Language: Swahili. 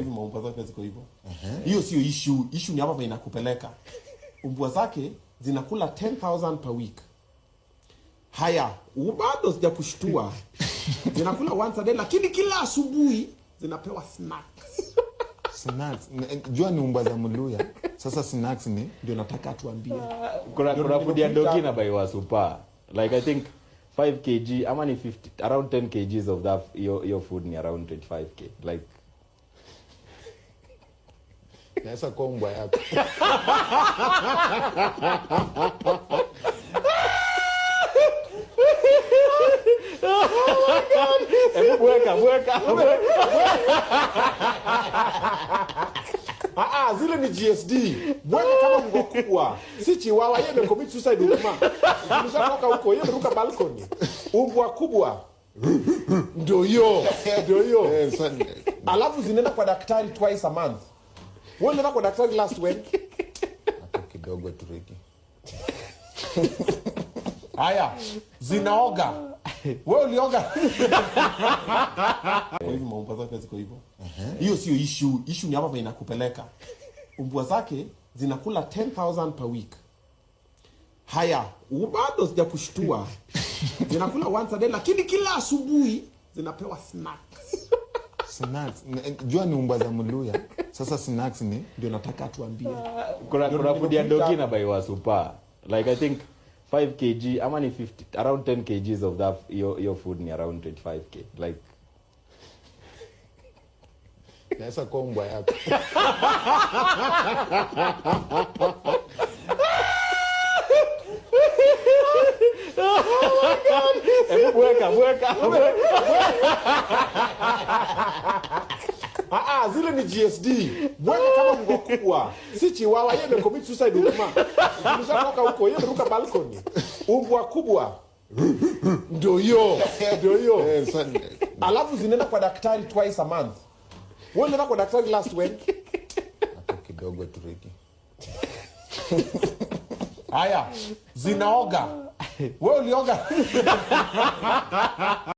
hivi maumbwa zake ziko hivyo. Hiyo sio issue. Issue ni hapa inakupeleka. Umbwa zake zinakula 10,000 per week. Haya, bado sija kushtua. Zinakula once a day lakini kila asubuhi zinapewa snacks. Snacks. Jua ni umbwa za Mluya. Sasa snacks ni ndio nataka tuambie. Kuna food ya dogi na by super. Like I think 5 kg, ama ni 50, around 10 kgs of that your food ni around 25k. Like Nasa kwa umbwa yako. Weka. Zile ni GSD. Bweka kama mbwa kubwa. Si chiwawa yeye amecommit suicide ukuma. Nimeshatoka huko yeye ameruka balcony. Umbwa kubwa. Ndio hiyo. Alafu zinaenda kwa daktari twice a month. Wewe unaenda kwa daktari last when? Hapo kidogo turiki. Haya, zinaoga. Wewe ulioga. Kwa hivyo maumbwa zake ziko hivyo. Hiyo sio issue. Issue ni hapa inakupeleka. Umbwa zake zinakula 10,000 per week. Haya, bado sija kushtua. Zinakula once a day lakini kila asubuhi zinapewa snacks. Snacks. Jua ni umbwa za Mluya. Sasa snacks ni ndio nataka tuambie. Kuna food ya dogi na by super. Like I think 5 kg, ama ni 50, around 10 kgs of that your food ni around 25k. Like Nasa kwa umbwa yako. Weka. Zile ni GSD. Bweka kama mbwa kubwa. Si chiwawa yeye amecommit suicide ukuma. Nimeshatoka huko yeye ameruka balcony. Umbwa kubwa. Ndio hiyo. Alafu zinaenda kwa daktari twice a month. Wewe unaenda kwa daktari last when? Hapo kidogo turiki. Haya, zinaoga. Wewe ulioga.